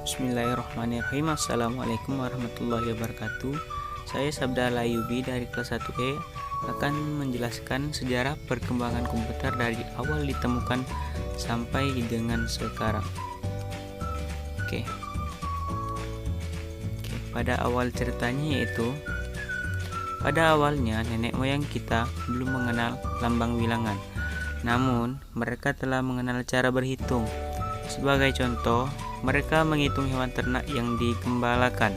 Bismillahirrahmanirrahim. Assalamualaikum warahmatullahi wabarakatuh. Saya Sabda Layubi dari kelas 1E akan menjelaskan sejarah perkembangan komputer dari awal ditemukan sampai dengan sekarang. Oke. Pada awal ceritanya yaitu pada awalnya nenek moyang kita belum mengenal lambang bilangan. Namun, mereka telah mengenal cara berhitung. Sebagai contoh, mereka menghitung hewan ternak yang digembalakan.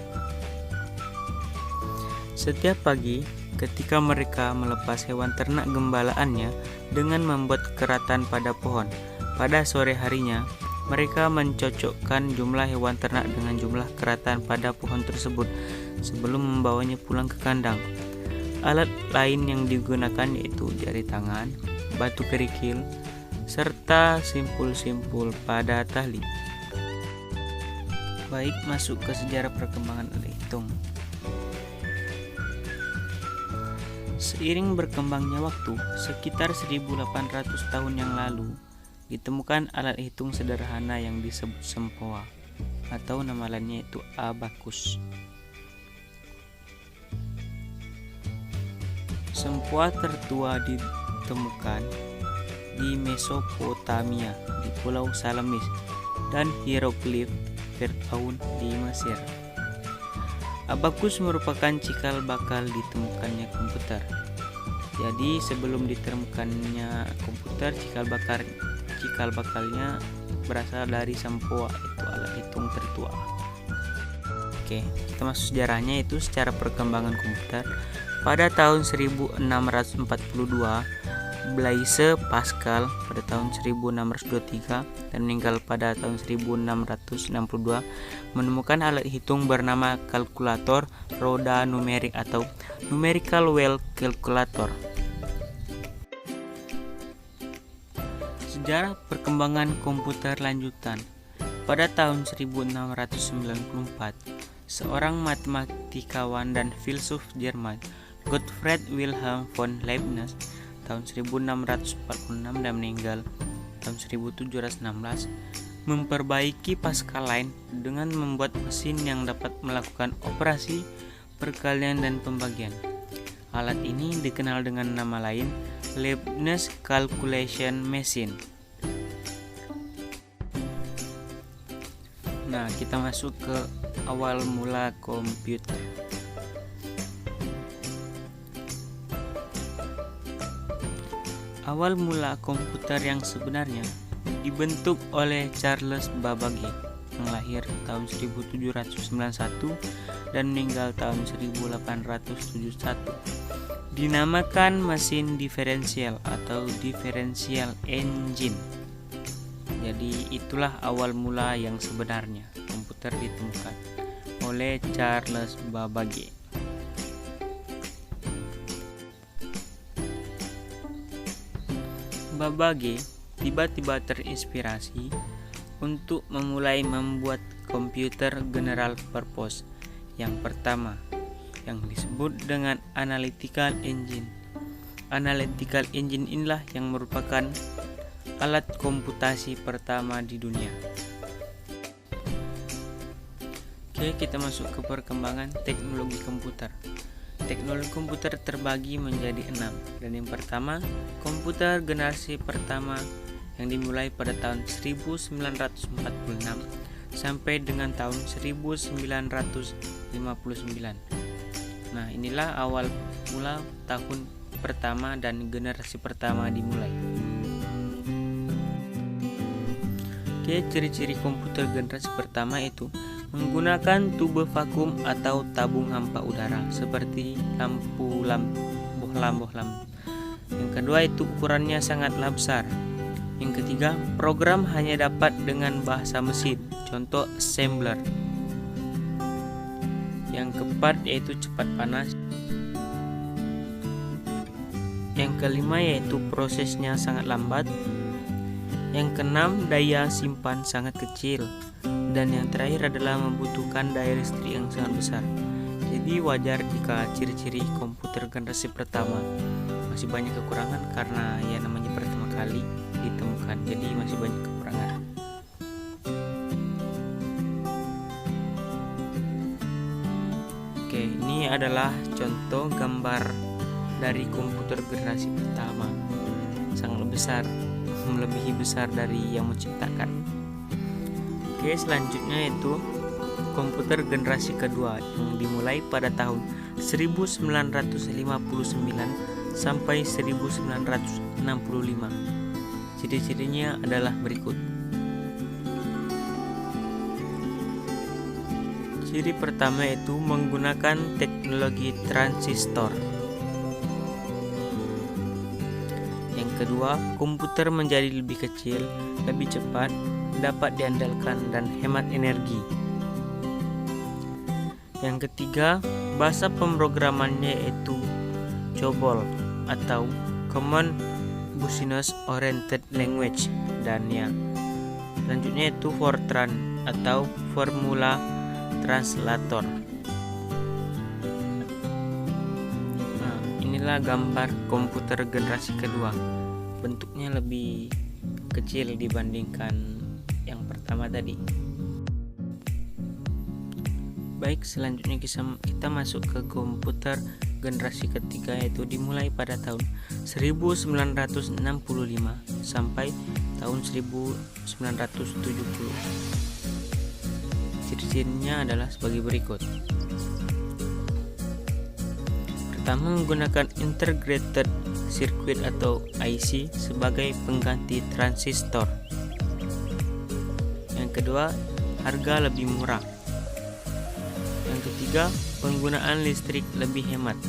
Setiap pagi, ketika mereka melepas hewan ternak gembalaannya dengan membuat keratan pada pohon, pada sore harinya, mereka mencocokkan jumlah hewan ternak dengan jumlah keratan pada pohon tersebut sebelum membawanya pulang ke kandang. Alat lain yang digunakan yaitu jari tangan, batu kerikil, serta simpul-simpul pada tali. Baik, masuk ke sejarah perkembangan alat hitung. Seiring berkembangnya waktu, sekitar 1800 tahun yang lalu, ditemukan alat hitung sederhana yang disebut sempoa, atau nama lainnya itu abakus. Sempoa tertua ditemukan di Mesopotamia, di Pulau Salamis, dan hieroglif Fir'aun di Mesir. Abakus merupakan cikal bakal ditemukannya komputer. Jadi sebelum ditemukannya komputer, cikal bakalnya berasal dari sempoa, itu alat hitung tertua. Oke, kita masuk sejarahnya, itu secara perkembangan komputer. Pada tahun 1642, Blaise Pascal pada tahun 1623 dan meninggal pada tahun 1662 menemukan alat hitung bernama kalkulator roda numerik atau numerical wheel calculator. Sejarah perkembangan komputer lanjutan. Pada tahun 1694, seorang matematikawan dan filsuf Jerman, Gottfried Wilhelm von Leibniz, tahun 1646 dan meninggal tahun 1716, memperbaiki Pascal Line dengan membuat mesin yang dapat melakukan operasi perkalian dan pembagian. Alat ini dikenal dengan nama lain Leibniz Calculation Machine. Nah, kita masuk ke awal mula komputer. Awal mula komputer yang sebenarnya dibentuk oleh Charles Babbage yang lahir tahun 1791 dan meninggal tahun 1871. Dinamakan mesin diferensial atau differential engine. Jadi itulah awal mula yang sebenarnya komputer ditemukan oleh Charles Babbage. Babbage tiba-tiba terinspirasi untuk memulai membuat komputer general purpose yang pertama, yang disebut dengan analytical engine. Analytical engine inilah yang merupakan alat komputasi pertama di dunia. Oke, kita masuk ke perkembangan teknologi komputer. Teknologi komputer terbagi menjadi 6, dan yang pertama, komputer generasi pertama yang dimulai pada tahun 1946 sampai dengan tahun 1959. Nah, inilah awal mula tahun pertama dan generasi pertama dimulai. Oke, ciri-ciri komputer generasi pertama itu menggunakan tube vakum atau tabung hampa udara seperti lampu lampu. Yang kedua itu ukurannya sangatlah besar. Yang ketiga, program hanya dapat dengan bahasa mesin, contoh assembler. Yang keempat yaitu cepat panas. Yang kelima yaitu prosesnya sangat lambat. Yang keenam, daya simpan sangat kecil. Dan yang terakhir adalah membutuhkan daya listrik yang sangat besar. Jadi wajar jika ciri-ciri komputer generasi pertama masih banyak kekurangan karena ya namanya pertama kali ditemukan, jadi masih banyak kekurangan. Oke, ini adalah contoh gambar dari komputer generasi pertama. Sangat besar, melebihi besar dari yang menciptakan. Oke, selanjutnya itu komputer generasi kedua yang dimulai pada tahun 1959 sampai 1965. Ciri-cirinya adalah berikut. Ciri pertama itu menggunakan teknologi transistor. Yang kedua, komputer menjadi lebih kecil, lebih cepat, dapat diandalkan dan hemat energi. Yang ketiga, bahasa pemrogramannya yaitu COBOL atau Common Business Oriented Language, dan yang selanjutnya itu Fortran atau Formula Translator. Nah, inilah gambar komputer generasi kedua. Bentuknya lebih kecil dibandingkan yang pertama tadi. Baik, selanjutnya kita masuk ke komputer generasi ketiga, yaitu dimulai pada tahun 1965 sampai tahun 1970. Ciri-cirinya adalah sebagai berikut. Pertama, menggunakan integrated circuit atau IC sebagai pengganti transistor. Yang kedua, harga lebih murah. Yang ketiga, penggunaan listrik lebih hemat.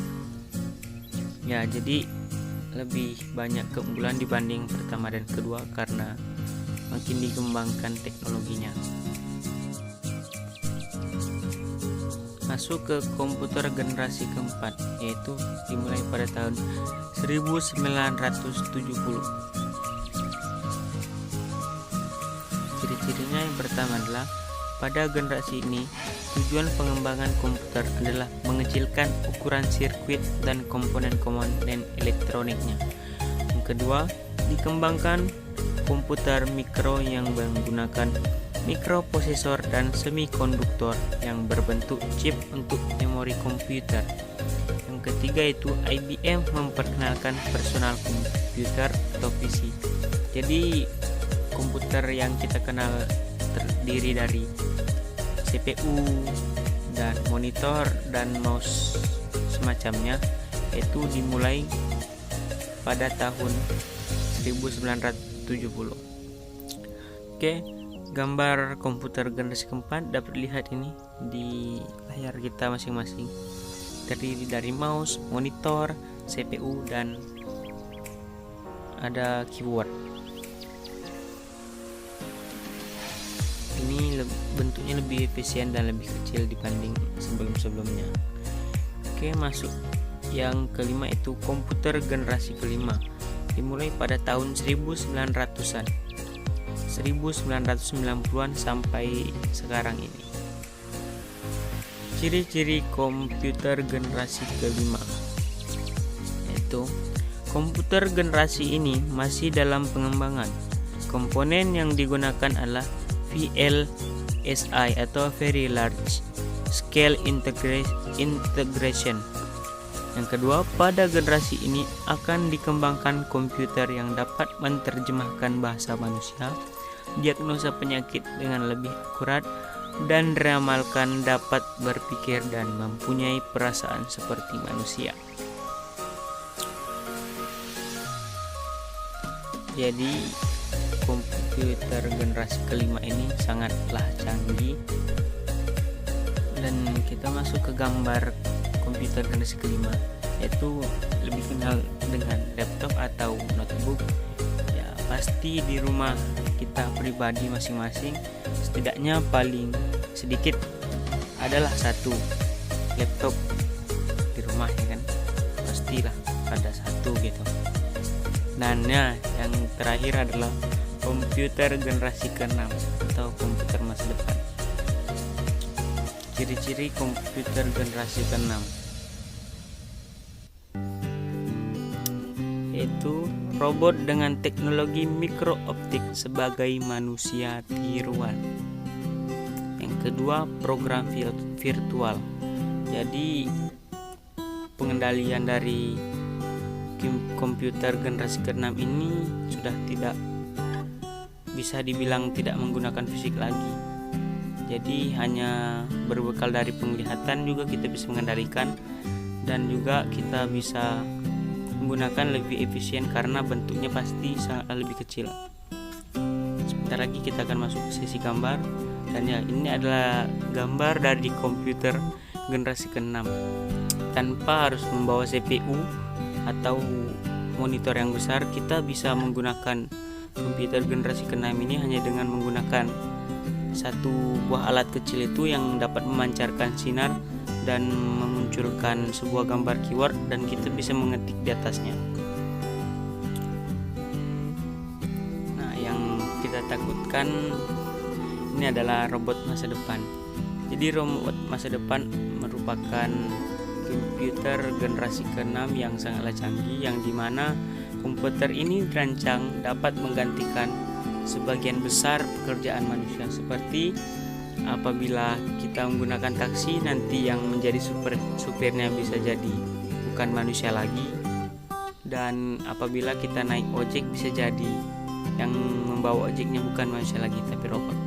Ya, jadi lebih banyak keunggulan dibanding pertama dan kedua karena makin dikembangkan teknologinya. Masuk ke komputer generasi keempat, yaitu dimulai pada tahun 1970. Ciri-cirinya yang pertama adalah pada generasi ini, tujuan pengembangan komputer adalah mengecilkan ukuran sirkuit dan komponen-komponen elektroniknya. Yang kedua, dikembangkan komputer mikro yang menggunakan mikroprosesor dan semikonduktor yang berbentuk chip untuk memori komputer. Yang ketiga itu IBM memperkenalkan personal komputer atau PC. Jadi komputer yang kita kenal terdiri dari CPU dan monitor dan mouse semacamnya, itu dimulai pada tahun 1970. Oke, gambar komputer generasi keempat dapat dilihat ini di layar kita masing-masing. Terdiri dari mouse, monitor, CPU, dan ada keyboard. Ini bentuknya lebih efisien dan lebih kecil dibanding sebelum-sebelumnya. Oke, masuk yang kelima itu komputer generasi kelima. Dimulai pada tahun 1900-an. 1990-an sampai sekarang ini. Ciri-ciri komputer generasi kelima yaitu komputer generasi ini masih dalam pengembangan. Komponen yang digunakan adalah VLSI atau Very Large Scale Integration. Yang kedua, pada generasi ini akan dikembangkan komputer yang dapat menerjemahkan bahasa manusia, diagnosa penyakit dengan lebih akurat, dan diramalkan dapat berpikir dan mempunyai perasaan seperti manusia. Jadi komputer generasi kelima ini sangatlah canggih, dan kita masuk ke gambar komputer generasi kelima, yaitu lebih kenal dengan laptop atau notebook. Ya, pasti di rumah kita pribadi masing-masing setidaknya paling sedikit adalah satu laptop di rumah, ya kan, pastilah ada satu gitu. Dan ya, yang terakhir adalah komputer generasi ke-6 atau komputer masa depan. Ciri-ciri komputer generasi ke-6 yaitu robot dengan teknologi mikrooptik sebagai manusia tiruan. Yang kedua, program virtual. Jadi pengendalian dari komputer generasi ke-6 ini sudah tidak bisa dibilang tidak menggunakan fisik lagi. Jadi hanya berbekal dari penglihatan juga kita bisa mengendalikan, dan juga kita bisa menggunakan lebih efisien karena bentuknya pasti sangat lebih kecil. Sebentar lagi kita akan masuk ke sesi gambar, dan ya ini adalah gambar dari komputer generasi ke-6 tanpa harus membawa CPU atau monitor yang besar. Kita bisa menggunakan komputer generasi ke-6 ini hanya dengan menggunakan satu buah alat kecil itu yang dapat memancarkan sinar dan memunculkan sebuah gambar keyword, dan kita bisa mengetik di atasnya. Nah, yang kita takutkan ini adalah robot masa depan. Jadi robot masa depan merupakan komputer generasi ke-6 yang sangatlah canggih, yang dimana komputer ini dirancang dapat menggantikan sebagian besar pekerjaan manusia, seperti apabila kita menggunakan taksi, nanti yang menjadi supirnya bisa jadi bukan manusia lagi, dan apabila kita naik ojek bisa jadi yang membawa ojeknya bukan manusia lagi tapi robot.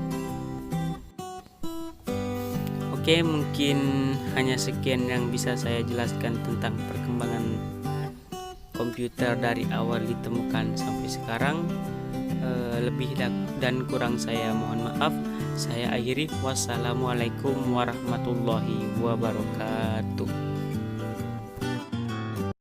Oke, mungkin hanya sekian yang bisa saya jelaskan tentang perkembangan komputer dari awal ditemukan sampai sekarang. Lebih dan kurang saya mohon maaf. Saya akhiri, wassalamualaikum warahmatullahi wabarakatuh.